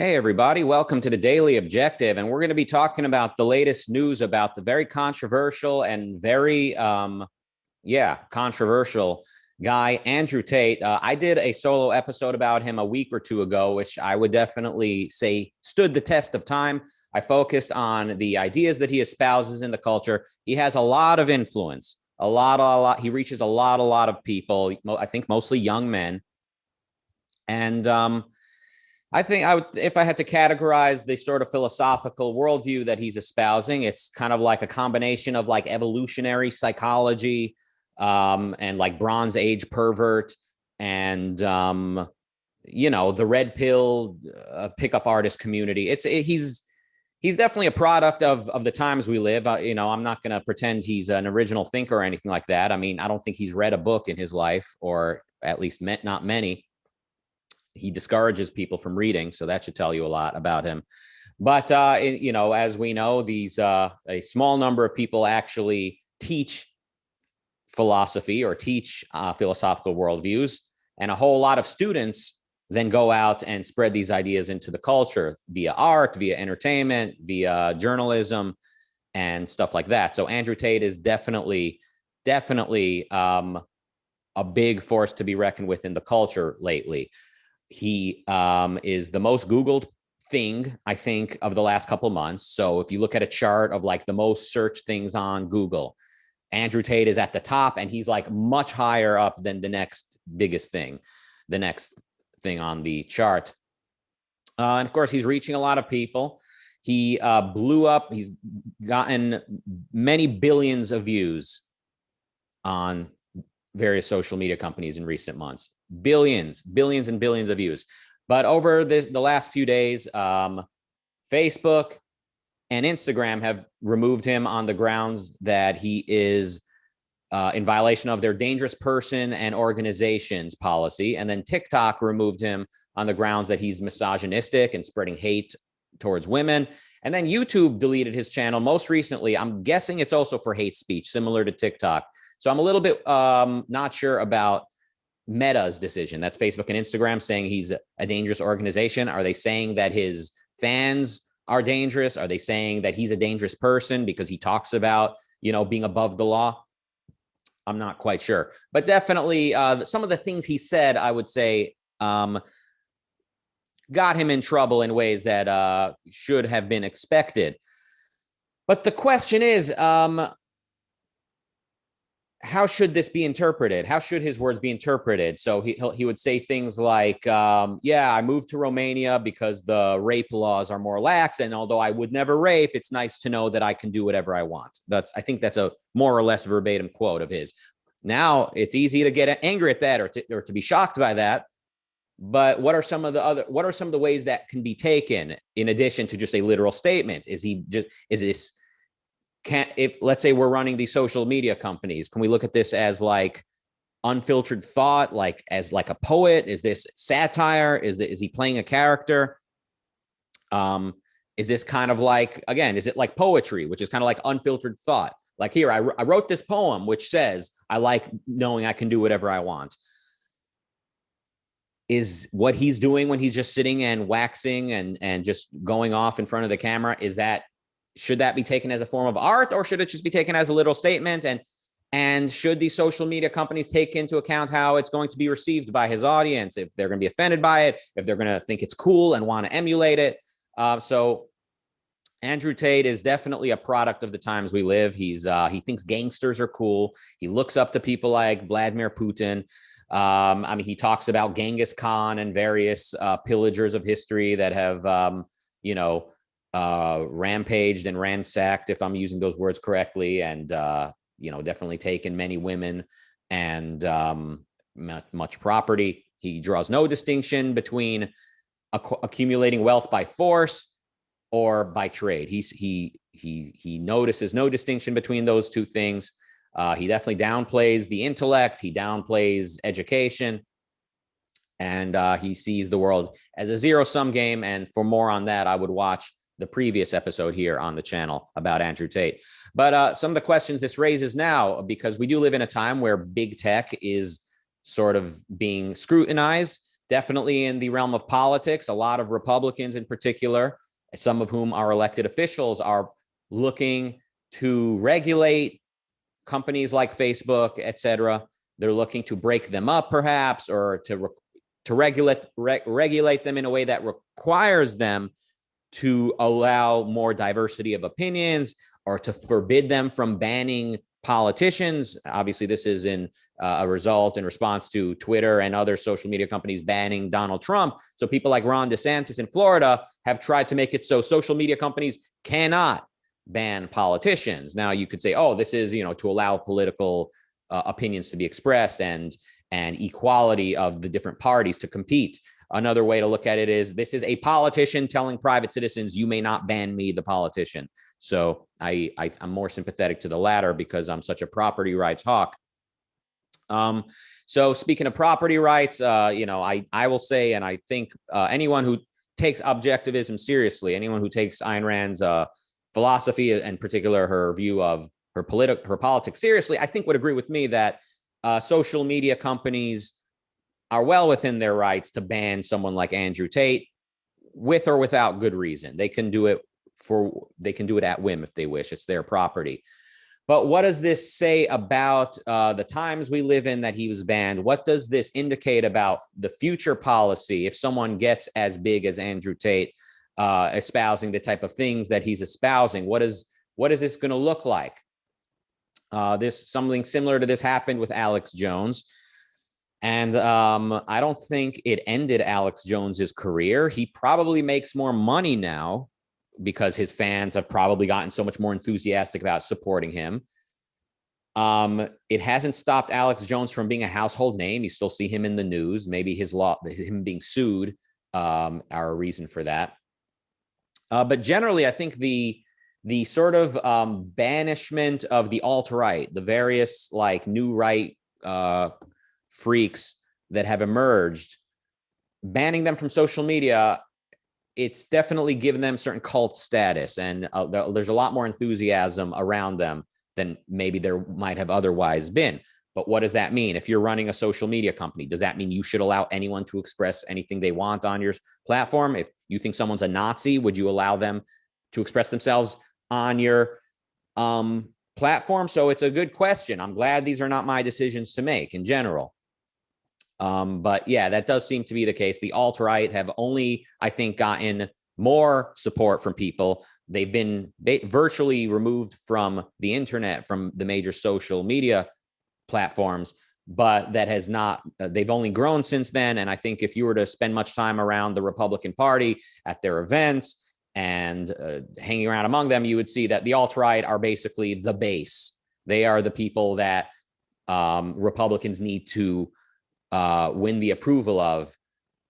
Hey, everybody. Welcome to the Daily Objective. And we're going to be talking about the latest news about the very controversial and very, controversial guy, Andrew Tate. I did a solo episode about him a week or two ago, which I would definitely say stood the test of time. I focused on the ideas that he espouses in the culture. He has a lot of influence, a lot. He reaches a lot of people, I think mostly young men. And, I think I would, if I had to categorize the sort of philosophical worldview that he's espousing, it's kind of like a combination of like evolutionary psychology, and like Bronze Age pervert and, the red pill pickup artist community. He's definitely a product of the times we live. I'm not going to pretend he's an original thinker or anything like that. I mean, I don't think he's read a book in his life, or at least not many. He discourages people from reading, so that should tell you a lot about him. But as we know, a small number of people actually teach philosophy or teach philosophical worldviews, and a whole lot of students then go out and spread these ideas into the culture via art, via entertainment, via journalism, and stuff like that. So Andrew Tate is definitely a big force to be reckoned with in the culture lately. He is the most Googled thing, I think, of the last couple of months. So if you look at a chart of like the most searched things on Google, Andrew Tate is at the top, and he's like much higher up than the next biggest thing, the next thing on the chart. And of course, he's reaching a lot of people. He blew up. He's gotten many billions of views on various social media companies in recent months. Billions and billions of views. But over the last few days, Facebook and Instagram have removed him on the grounds that he is in violation of their dangerous person and organizations policy. And then TikTok removed him on the grounds that he's misogynistic and spreading hate towards women. And then YouTube deleted his channel most recently. I'm guessing it's also for hate speech, similar to TikTok. So I'm a little bit not sure about Meta's decision. That's Facebook and Instagram saying he's a dangerous organization. Are they saying that his fans are dangerous? Are they saying that he's a dangerous person because he talks about, being above the law? I'm not quite sure. But definitely some of the things he said, I would say, got him in trouble in ways that should have been expected. But the question is, how should this be interpreted? How should his words be interpreted? So he would say things like, I moved to Romania because the rape laws are more lax. And although I would never rape, it's nice to know that I can do whatever I want. I think that's a more or less verbatim quote of his. Now, it's easy to get angry at that or to be shocked by that. But what are some of the ways that can be taken in addition to just a literal statement? If let's say we're running these social media companies, can we look at this as like unfiltered thought, like as like a poet? Is this satire? Is he playing a character? Is this kind of like, again, is it like poetry, which is kind of like unfiltered thought? Like here, I wrote this poem, which says, I like knowing I can do whatever I want. Is what he's doing when he's just sitting and waxing and just going off in front of the camera, should that be taken as a form of art, or should it just be taken as a literal statement? And should these social media companies take into account how it's going to be received by his audience, if they're going to be offended by it, if they're going to think it's cool and want to emulate it? So Andrew Tate is definitely a product of the times we live. He thinks gangsters are cool. He looks up to people like Vladimir Putin. He talks about Genghis Khan and various pillagers of history that have, rampaged and ransacked, if I'm using those words correctly, and definitely taken many women and much property. He draws no distinction between accumulating wealth by force or by trade. He notices no distinction between those two things. He definitely downplays the intellect. He downplays education. And he sees the world as a zero-sum game. And for more on that, I would watch the previous episode here on the channel about Andrew Tate. But some of the questions this raises now, because we do live in a time where big tech is sort of being scrutinized definitely in the realm of politics, a lot of Republicans in particular, some of whom are elected officials, are looking to regulate companies like Facebook, et cetera. They're looking to break them up, perhaps, or to regulate them in a way that requires them to allow more diversity of opinions, or to forbid them from banning politicians. Obviously, this is in response to Twitter and other social media companies banning Donald Trump. So people like Ron DeSantis in Florida have tried to make it so social media companies cannot ban politicians. Now, you could say, oh, this is, to allow political opinions to be expressed and equality of the different parties to compete. Another way to look at it is, this is a politician telling private citizens, you may not ban me, the politician. So I'm more sympathetic to the latter because I'm such a property rights hawk. So speaking of property rights, I will say, and I think anyone who takes objectivism seriously, anyone who takes Ayn Rand's philosophy, in particular her view of her politics seriously, I think would agree with me that social media companies are well within their rights to ban someone like Andrew Tate, with or without good reason. They can do it at whim if they wish. It's their property. But what does this say about the times we live in that he was banned? What does this indicate about the future policy if someone gets as big as Andrew Tate, espousing the type of things that he's espousing? What is this going to look like? Something similar to this happened with Alex Jones. And I don't think it ended Alex Jones's career. He probably makes more money now because his fans have probably gotten so much more enthusiastic about supporting him. It hasn't stopped Alex Jones from being a household name. You still see him in the news. Maybe him being sued are a reason for that. But generally, I think the sort of banishment of the alt-right, the various like new right freaks that have emerged, banning them from social media, it's definitely given them certain cult status, and there's a lot more enthusiasm around them than maybe there might have otherwise been. But what does that mean? If you're running a social media company, does that mean you should allow anyone to express anything they want on your platform? If you think someone's a Nazi, would you allow them to express themselves on your platform? So it's a good question. I'm glad these are not my decisions to make in general. But yeah, that does seem to be the case. The alt-right have only, I think, gotten more support from people. They've been virtually removed from the internet, from the major social media platforms, but that has not, they've only grown since then. And I think if you were to spend much time around the Republican Party at their events and hanging around among them, you would see that the alt-right are basically the base. They are the people that Republicans need to win the approval of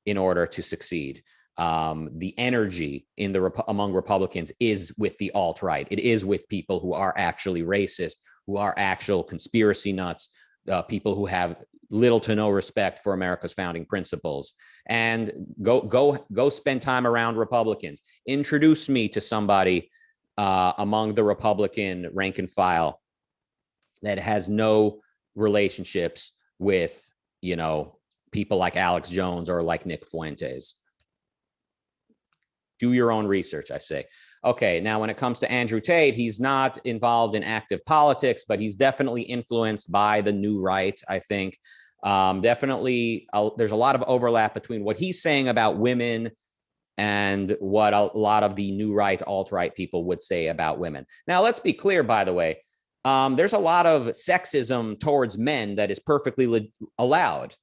in order to succeed. The energy among Republicans is with the alt-right. It is with people who are actually racist, who are actual conspiracy nuts, people who have little to no respect for America's founding principles. And go spend time around Republicans. Introduce me to somebody among the Republican rank and file that has no relationships with, people like Alex Jones or like Nick Fuentes. Do your own research, I say. Okay, now when it comes to Andrew Tate, he's not involved in active politics, but he's definitely influenced by the new right, I think. Definitely, there's a lot of overlap between what he's saying about women and what a lot of the new right, alt-right people would say about women. Now, let's be clear, by the way. There's a lot of sexism towards men that is perfectly allowed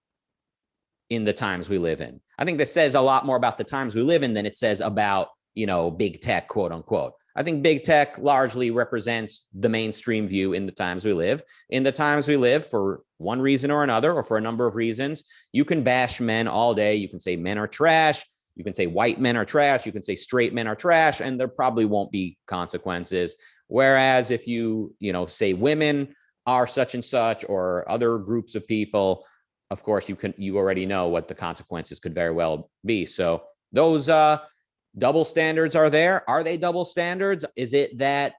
in the times we live in. I think this says a lot more about the times we live in than it says about, big tech, quote unquote. I think big tech largely represents the mainstream view in the times we live. In the times we live, for one reason or another, or for a number of reasons, you can bash men all day. You can say men are trash. You can say white men are trash. You can say straight men are trash, and there probably won't be consequences. Whereas if you, say women are such and such, or other groups of people, of course, you already know what the consequences could very well be. So those double standards are there. Are they double standards? Is it that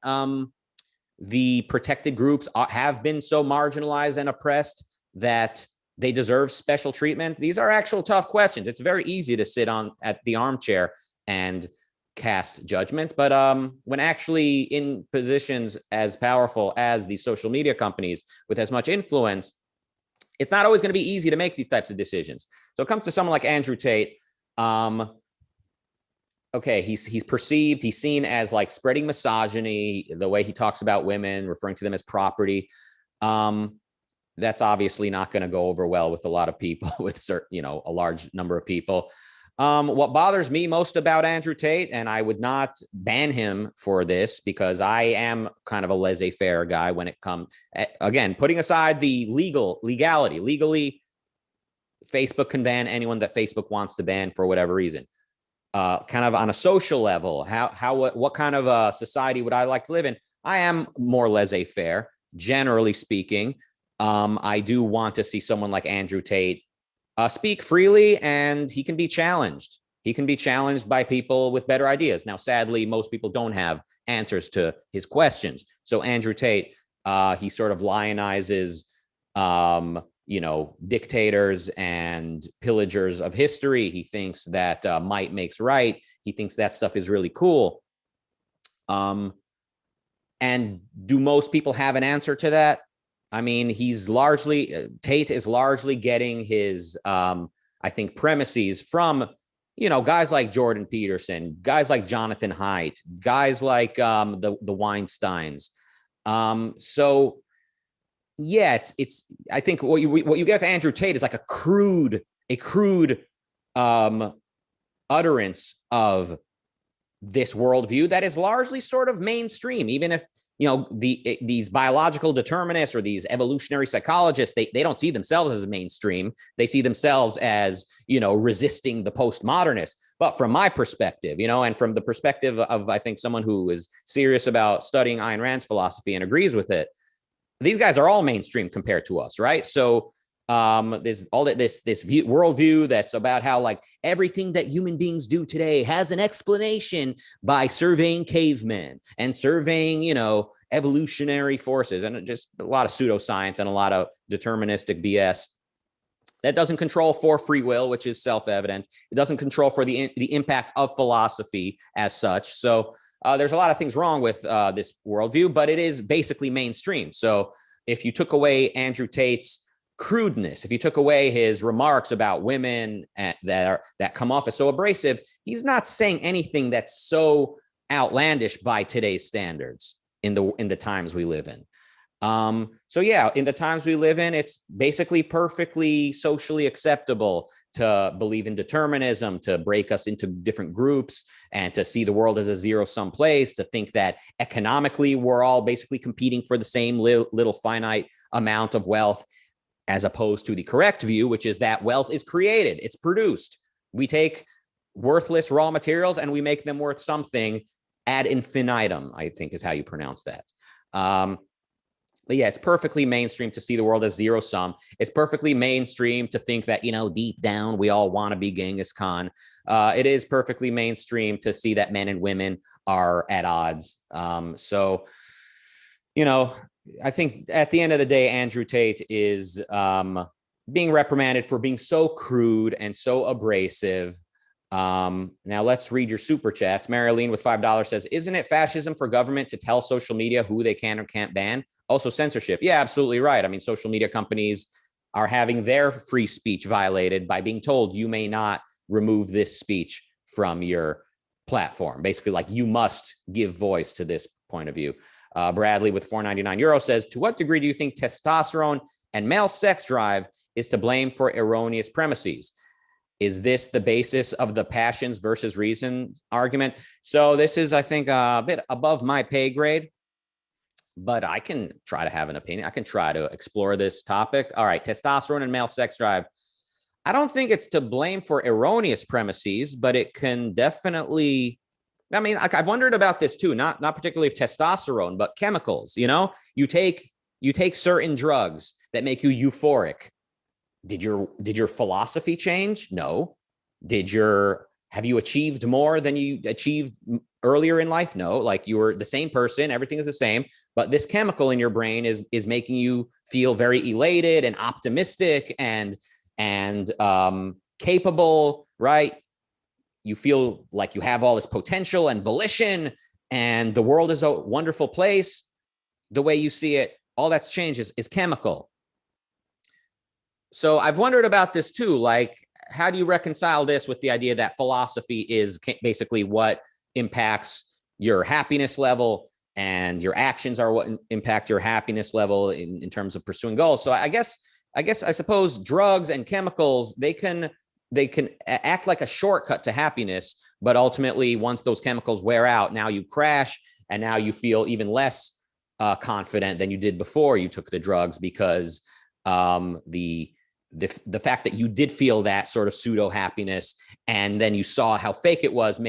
the protected groups have been so marginalized and oppressed that they deserve special treatment? These are actual tough questions. It's very easy to sit on at the armchair and cast judgment, but when actually in positions as powerful as these social media companies with as much influence, it's not always going to be easy to make these types of decisions. So it comes to someone like Andrew Tate. Okay, he's perceived, he's seen as like spreading misogyny, the way he talks about women, referring to them as property. That's obviously not going to go over well with a lot of people, with certain, a large number of people. What bothers me most about Andrew Tate, and I would not ban him for this because I am kind of a laissez-faire guy when it comes, again, putting aside the legality, legally, Facebook can ban anyone that Facebook wants to ban for whatever reason. Kind of on a social level, what kind of a society would I like to live in? I am more laissez-faire, generally speaking. I do want to see someone like Andrew Tate speak freely, and he can be challenged. He can be challenged by people with better ideas. Now, sadly, most people don't have answers to his questions. So Andrew Tate, he sort of lionizes, dictators and pillagers of history. He thinks that might makes right. He thinks that stuff is really cool. And do most people have an answer to that? I mean, Tate is largely getting his, I think, premises from, guys like Jordan Peterson, guys like Jonathan Haidt, guys like the Weinsteins. So yeah, it's. I think what you get with Andrew Tate is like a crude utterance of this worldview that is largely sort of mainstream, even if these biological determinists or these evolutionary psychologists, they don't see themselves as mainstream. They see themselves as, resisting the postmodernists. But from my perspective, and from the perspective of, I think, someone who is serious about studying Ayn Rand's philosophy and agrees with it, these guys are all mainstream compared to us, right? So there's all this worldview that's about how like everything that human beings do today has an explanation by surveying cavemen and surveying, evolutionary forces, and just a lot of pseudoscience and a lot of deterministic BS that doesn't control for free will, which is self-evident. It doesn't control for the impact of philosophy as such. So there's a lot of things wrong with this worldview, but it is basically mainstream. So if you took away Andrew Tate's crudeness, if you took away his remarks about women that come off as so abrasive, he's not saying anything that's so outlandish by today's standards in the times we live in. So yeah, in the times we live in, it's basically perfectly socially acceptable to believe in determinism, to break us into different groups, and to see the world as a zero-sum place, to think that economically we're all basically competing for the same little finite amount of wealth, as opposed to the correct view, which is that wealth is created, it's produced. We take worthless raw materials and we make them worth something ad infinitum, I think is how you pronounce that. But yeah, it's perfectly mainstream to see the world as zero sum. It's perfectly mainstream to think that, deep down, we all want to be Genghis Khan. It is perfectly mainstream to see that men and women are at odds. So, I think at the end of the day, Andrew Tate is being reprimanded for being so crude and so abrasive. Now let's read your super chats. Marilyn with $5 says, isn't it fascism for government to tell social media who they can or can't ban? Also censorship. Yeah, absolutely right. I mean, social media companies are having their free speech violated by being told you may not remove this speech from your platform. Basically, like, you must give voice to this point of view. Bradley with €4.99 says, to what degree do you think testosterone and male sex drive is to blame for erroneous premises? Is this the basis of the passions versus reason argument? So this is, I think, a bit above my pay grade, but I can try to have an opinion. I can try to explore this topic. All right, testosterone and male sex drive. I don't think it's to blame for erroneous premises, but it can definitely, I mean, I've wondered about this too, not particularly of testosterone, but chemicals. You take certain drugs that make you euphoric. Did your philosophy change? No. Did your Have you achieved more than you achieved earlier in life? No, like you were the same person, everything is the same, but this chemical in your brain is making you feel very elated and optimistic and capable, right? You feel like you have all this potential and volition, and the world is a wonderful place. The way you see it, all that's changed is chemical. So I've wondered about this too. Like, how do you reconcile this with the idea that philosophy is basically what impacts your happiness level, and your actions are what impact your happiness level in terms of pursuing goals? So I suppose drugs and chemicals, they can act like a shortcut to happiness, but ultimately once those chemicals wear out, now you crash, and now you feel even less confident than you did before you took the drugs, because the fact that you did feel that sort of pseudo happiness, and then you saw how fake it was,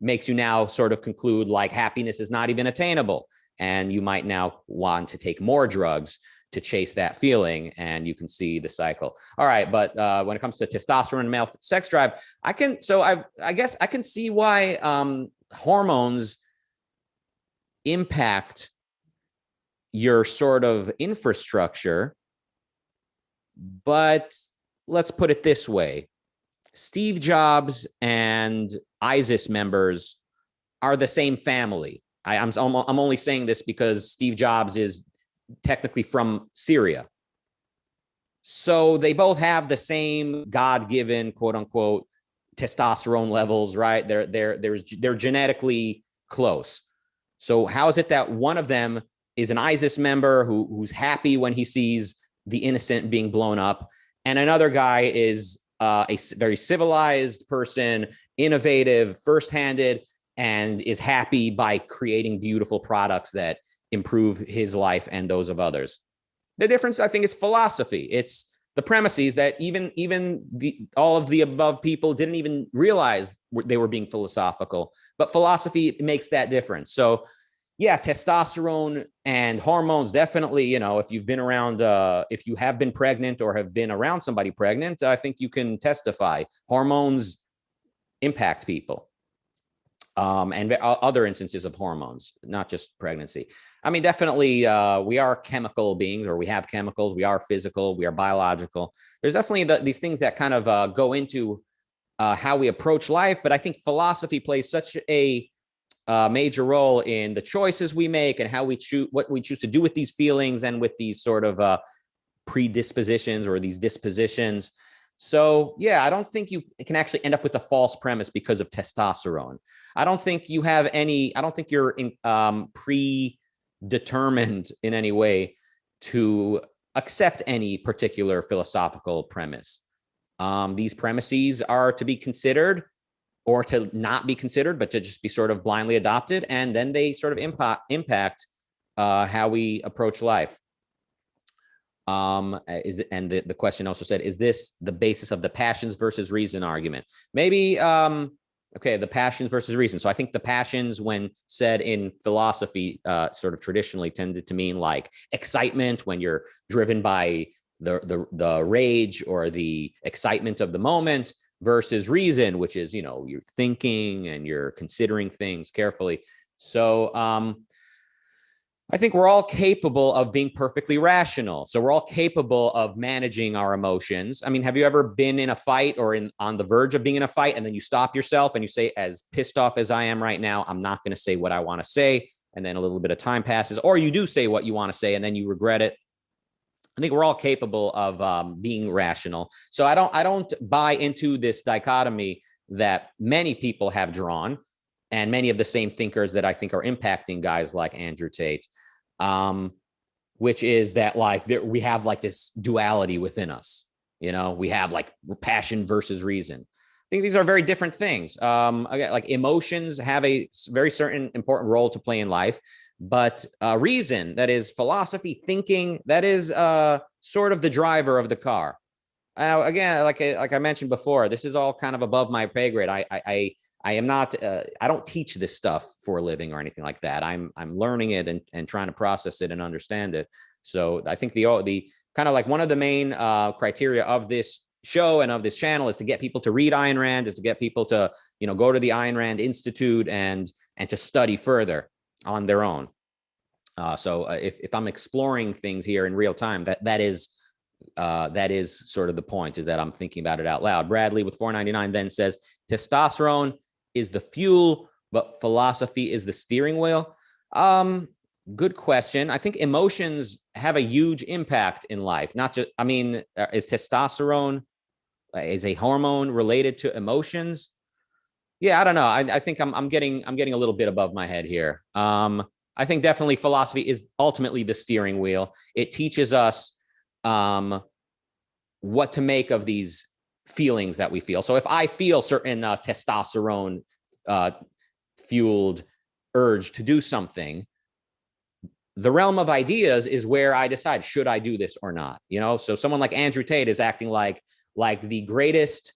makes you now sort of conclude like happiness is not even attainable, and you might now want to take more drugs to chase that feeling, and you can see the cycle. All right, but when it comes to testosterone and male sex drive, I guess I can see why hormones impact your sort of infrastructure. But let's put it this way. Steve Jobs and ISIS members are the same family. I'm only saying this because Steve Jobs is technically from Syria. So they both have the same God-given, quote unquote, testosterone levels, right? They're genetically close. So how is it that one of them is an ISIS member who's happy when he sees the innocent being blown up, and another guy is a very civilized person, innovative, first-handed, and is happy by creating beautiful products that improve his life and those of others? The difference, I think, is philosophy. It's the premises that even all of the above people didn't even realize they were being philosophical, but philosophy makes that difference. So yeah, testosterone and hormones, definitely, if you've been around, if you have been pregnant or have been around somebody pregnant, I think you can testify. Hormones impact people. And other instances of hormones, not just pregnancy. I mean, definitely, we are chemical beings, or we have chemicals. We are physical. We are biological. There's definitely these things that kind of go into how we approach life. But I think philosophy plays such a major role in the choices we make and how we choose, what we choose to do with these feelings and with these sort of predispositions or these dispositions. So yeah, I don't think you can actually end up with a false premise because of testosterone. I don't think you're predetermined in any way to accept any particular philosophical premise. These premises are to be considered, or to not be considered, but to just be sort of blindly adopted. And then they sort of impact how we approach life. The question also said, is this the basis of the passions versus reason argument? Maybe, okay, the passions versus reason. So I think the passions, when said in philosophy, sort of traditionally tended to mean like excitement, when you're driven by the rage or the excitement of the moment, versus reason, which is, you're thinking and you're considering things carefully. So I think we're all capable of being perfectly rational. So we're all capable of managing our emotions. I mean, have you ever been in a fight or on the verge of being in a fight, and then you stop yourself and you say, as pissed off as I am right now, I'm not going to say what I want to say. And then a little bit of time passes, or you do say what you want to say and then you regret it. I think we're all capable of being rational. So I don't buy into this dichotomy that many people have drawn, and many of the same thinkers that I think are impacting guys like Andrew Tate, which is that we have like this duality within us. We have like passion versus reason. I think these are very different things. Again, like emotions have a very certain important role to play in life. But reason, that is philosophy, thinking, that is sort of the driver of the car. Again, like I mentioned before, this is all kind of above my pay grade. I am not. I don't teach this stuff for a living or anything like that. I'm learning it and trying to process it and understand it. So I think the kind of like one of the main criteria of this show and of this channel is to get people to read Ayn Rand, is to get people to, go to the Ayn Rand Institute and to study further on their own. So if I'm exploring things here in real time, that is sort of the point, is that I'm thinking about it out loud. Bradley with 499 then says, testosterone is the fuel, but philosophy is the steering wheel. Good question. I think emotions have a huge impact in life. Not just, is testosterone is a hormone related to emotions? Yeah, I don't know. I think I'm getting a little bit above my head here. I think definitely philosophy is ultimately the steering wheel. It teaches us what to make of these feelings that we feel. So if I feel certain testosterone fueled urge to do something, the realm of ideas is where I decide, should I do this or not? So someone like Andrew Tate is acting like the greatest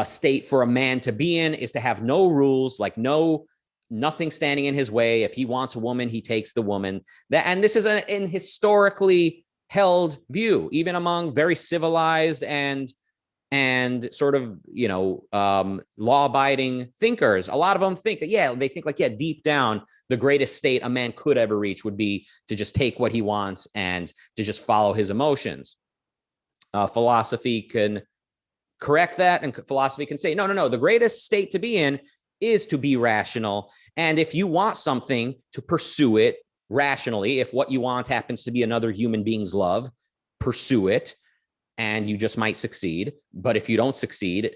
state for a man to be in is to have no rules, like nothing standing in his way. If he wants a woman, he takes the woman. And this is an historically held view, even among very civilized and sort of, law-abiding thinkers. A lot of them think that, deep down, the greatest state a man could ever reach would be to just take what he wants and to just follow his emotions. Philosophy can correct that, and philosophy can say, no, the greatest state to be in is to be rational. And if you want something, to pursue it rationally. If what you want happens to be another human being's love, pursue it, and you just might succeed. But if you don't succeed,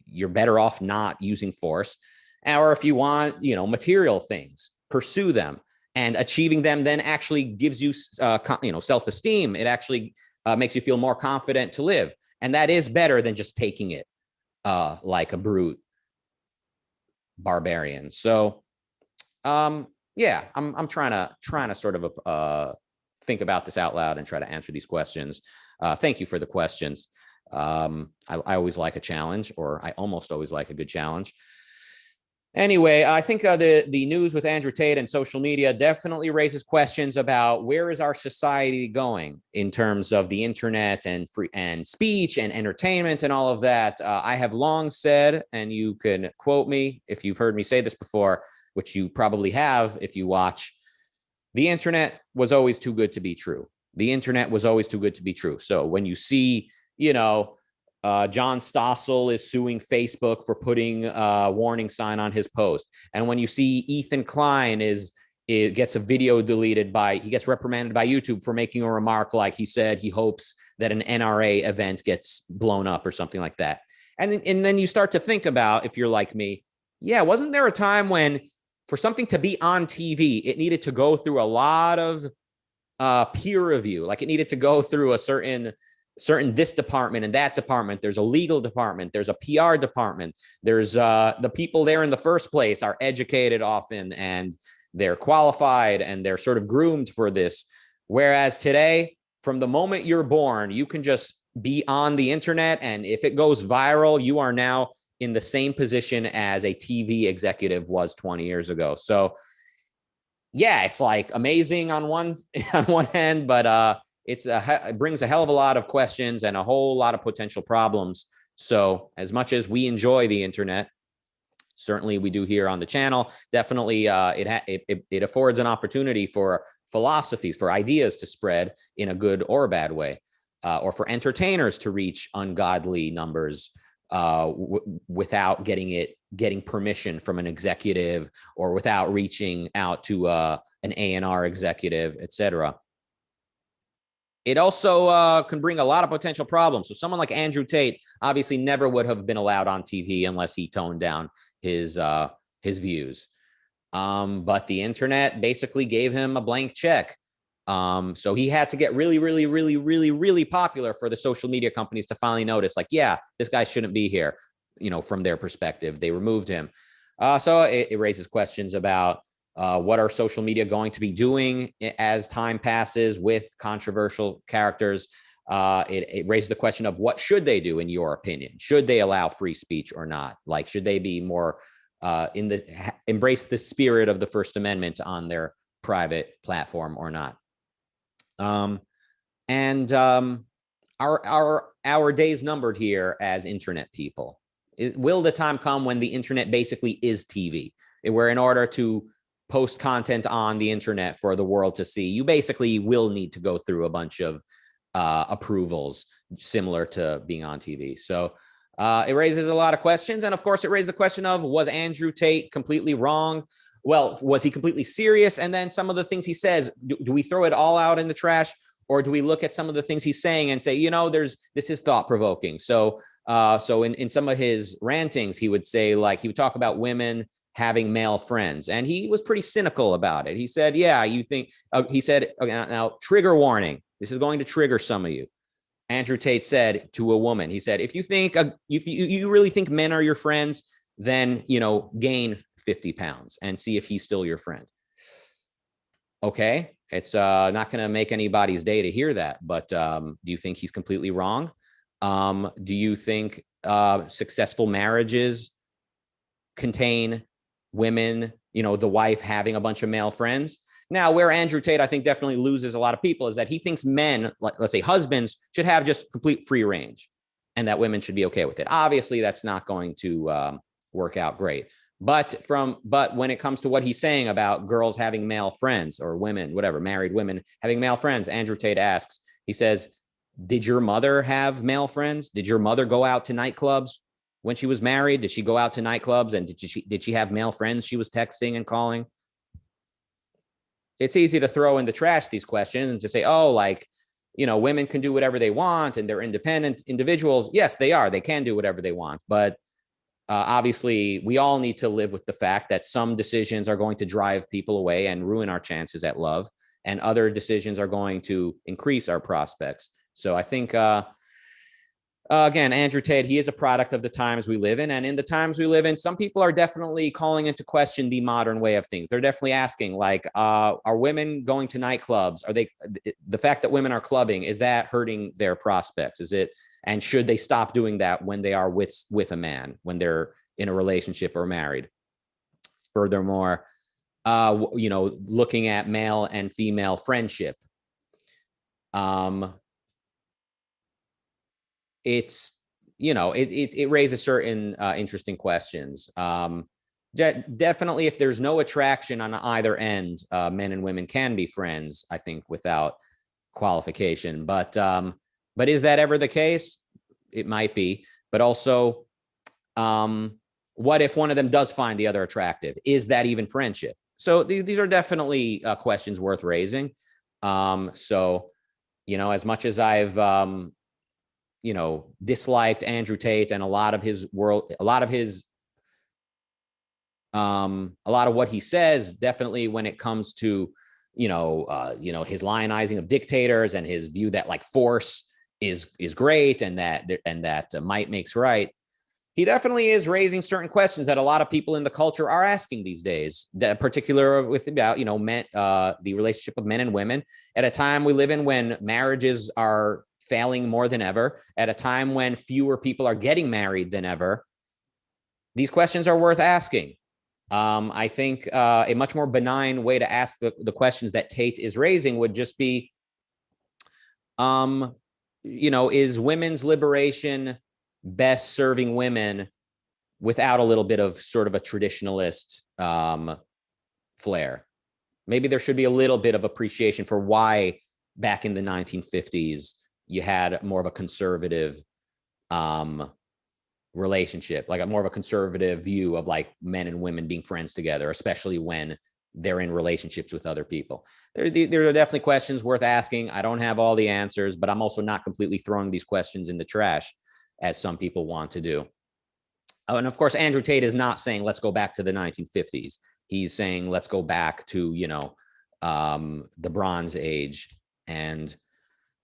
you're better off not using force. Or if you want, material things, pursue them, and achieving them then actually gives you, self-esteem. It actually makes you feel more confident to live. And that is better than just taking it like a brute barbarian. So, I'm trying to sort of think about this out loud and try to answer these questions. Thank you for the questions. I always like a challenge, or I almost always like a good challenge. Anyway, I think the news with Andrew Tate and social media definitely raises questions about where is our society going in terms of the internet and free and speech and entertainment and all of that. I have long said, and you can quote me if you've heard me say this before, which you probably have if you watch, the internet was always too good to be true. The internet was always too good to be true. So when you see, John Stossel is suing Facebook for putting a warning sign on his post. And when you see Ethan Klein gets a video deleted he gets reprimanded by YouTube for making a remark like he said he hopes that an NRA event gets blown up or something like that. And then you start to think about, if you're like me, wasn't there a time when for something to be on TV, it needed to go through a lot of peer review, like it needed to go through a certain this department and that department. There's a legal department, there's a PR department, there's the people there in the first place are educated often and they're qualified and they're sort of groomed for this. Whereas today, from the moment you're born, you can just be on the internet, and if it goes viral, you are now in the same position as a TV executive was 20 years ago. So it's like amazing on one hand, but it brings a hell of a lot of questions and a whole lot of potential problems. So as much as we enjoy the internet, certainly we do here on the channel, definitely it affords an opportunity for philosophies, for ideas to spread in a good or a bad way, or for entertainers to reach ungodly numbers without getting permission from an executive, or without reaching out to an A&R executive, etc. It also can bring a lot of potential problems. So someone like Andrew Tate obviously never would have been allowed on TV unless he toned down his views. But the internet basically gave him a blank check. So he had to get really, really, really, really, really popular for the social media companies to finally notice, like, this guy shouldn't be here. From their perspective, they removed him. So it raises questions about what are social media going to be doing as time passes with controversial characters. It raises the question of what should they do, in your opinion? Should they allow free speech or not? Like, should they be more embrace the spirit of the First Amendment on their private platform or not? Our our days numbered here as internet people? Will the time come when the internet basically is TV, where in order to post content on the internet for the world to see, you basically will need to go through a bunch of approvals similar to being on TV? So it raises a lot of questions. And of course, it raised the question of, was Andrew Tate completely wrong? Well, was he completely serious? And then some of the things he says, do we throw it all out in the trash? Or do we look at some of the things he's saying and say, you know, this is thought provoking. So in some of his rantings, he would say, like, he would talk about women having male friends, and he was pretty cynical about it. He said, yeah, you think, he said, okay, now trigger warning, this is going to trigger some of you. Andrew Tate said to a woman, he said, if you think, if you really think men are your friends, then, you know, gain 50 pounds and see if he's still your friend. Okay. It's not going to make anybody's day to hear that, but do you think he's completely wrong? Do you think successful marriages contain women, you know, the wife having a bunch of male friends? Now, where Andrew Tate, I think, definitely loses a lot of people is that he thinks men, like, let's say husbands, should have just complete free range and that women should be okay with it. Obviously, that's not going to work out great. But when it comes to what he's saying about girls having male friends, or women, whatever, married women having male friends, Andrew Tate asks, he says, did your mother have male friends? Did your mother go out to nightclubs when she was married? Did she go out to nightclubs, and did she have male friends she was texting and calling? It's easy to throw in the trash these questions and to say, oh, like, you know, women can do whatever they want and they're independent individuals. Yes, they are. They can do whatever they want. But obviously, we all need to live with the fact that some decisions are going to drive people away and ruin our chances at love, and other decisions are going to increase our prospects. So I think, again, Andrew Tate, he is a product of the times we live in. And in the times we live in, some people are definitely calling into question the modern way of things. They're definitely asking, like, are women going to nightclubs? Are they, the fact that women are clubbing, is that hurting their prospects? Is it, and should they stop doing that when they are with a man, when they're in a relationship or married? Furthermore, you know, looking at male and female friendship, it's, you know, it raises certain interesting questions. Definitely, if there's no attraction on either end, men and women can be friends, I think, without qualification. But is that ever the case? It might be. But also, what if one of them does find the other attractive? Is that even friendship? So these are definitely questions worth raising. So, you know, as much as I've you know, disliked Andrew Tate and a lot of what he says, definitely when it comes to, you know, his lionizing of dictators and his view that, like, force is great and that might makes right. He definitely is raising certain questions that a lot of people in the culture are asking these days, that particular with about, you know, men, the relationship of men and women at a time we live in when marriages are failing more than ever, at a time when fewer people are getting married than ever. These questions are worth asking. I think a much more benign way to ask the questions that Tate is raising would just be, you know, is women's liberation best serving women without a little bit of sort of a traditionalist flair? Maybe there should be a little bit of appreciation for why back in the 1950s, you had more of a conservative relationship, like a more of a conservative view of, like, men and women being friends together, especially when they're in relationships with other people. There are definitely questions worth asking. I don't have all the answers, but I'm also not completely throwing these questions in the trash, as some people want to do. Oh, and of course, Andrew Tate is not saying let's go back to the 1950s. He's saying let's go back to, you know, the Bronze Age, and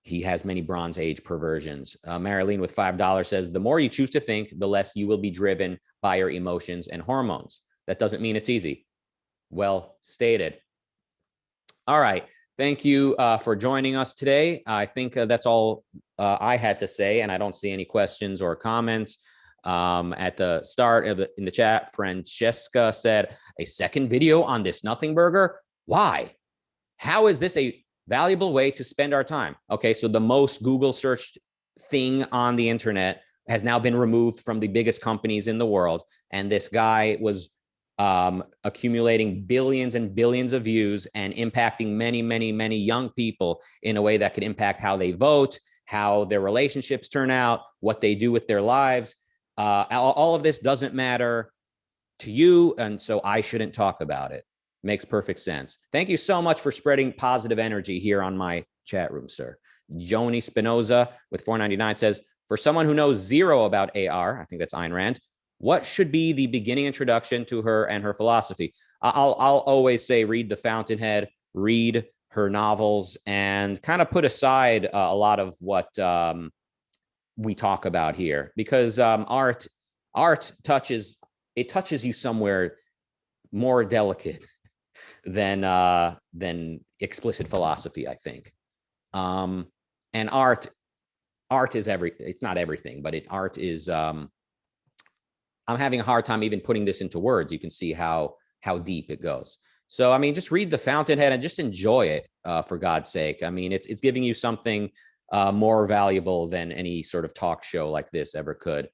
he has many Bronze Age perversions. Marilyn with $5 says, the more you choose to think, the less you will be driven by your emotions and hormones. That doesn't mean it's easy. Well stated. All right. Thank you for joining us today. I think that's all I had to say, and I don't see any questions or comments. At the start of in the chat, Francesca said, a second video on this nothing burger? Why? How is this a valuable way to spend our time? Okay, so the most Google searched thing on the internet has now been removed from the biggest companies in the world. And this guy was accumulating billions and billions of views and impacting many, many, many young people in a way that could impact how they vote, how their relationships turn out, what they do with their lives. All of this doesn't matter to you, and so I shouldn't talk about it. Makes perfect sense. Thank you so much for spreading positive energy here on my chat room, sir. Joni Spinoza with $4.99 says, for someone who knows zero about AR, I think that's Ayn Rand, what should be the beginning introduction to her and her philosophy? I'll always say read The Fountainhead, read her novels, and kind of put aside a lot of what we talk about here, because art touches you somewhere more delicate than explicit philosophy, I think. And art is it's not everything, but art is, I'm having a hard time even putting this into words. You can see how deep it goes. So, I mean, just read The Fountainhead and just enjoy it, for God's sake. I mean, it's giving you something more valuable than any sort of talk show like this ever could.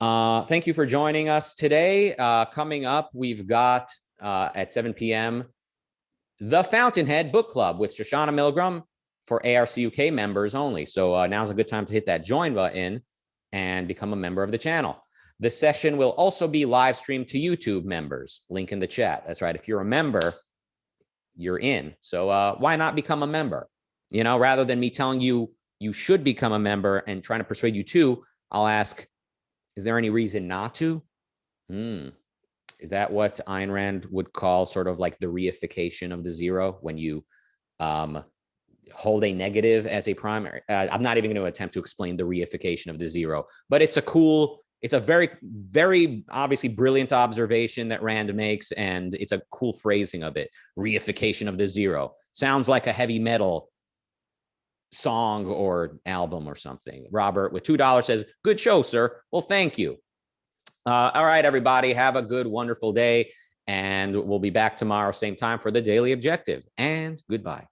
Thank you for joining us today. Coming up, we've got at 7 p.m. The Fountainhead Book Club with Shoshana Milgram for ARCUK members only. So now's a good time to hit that join button and become a member of the channel. The session will also be live streamed to YouTube members. Link in the chat. That's right. If you're a member, you're in. So why not become a member? You know, rather than me telling you you should become a member and trying to persuade you to, I'll ask, is there any reason not to? Is that what Ayn Rand would call sort of like the reification of the zero, when you hold a negative as a primary? I'm not even going to attempt to explain the reification of the zero, but it's a very, very obviously brilliant observation that Rand makes, and it's a cool phrasing of it. Reification of the zero. Sounds like a heavy metal song or album or something. Robert with $2 says, good show, sir. Well, thank you. All right, everybody, have a good, wonderful day, and we'll be back tomorrow, same time, for the Daily Objective, and goodbye.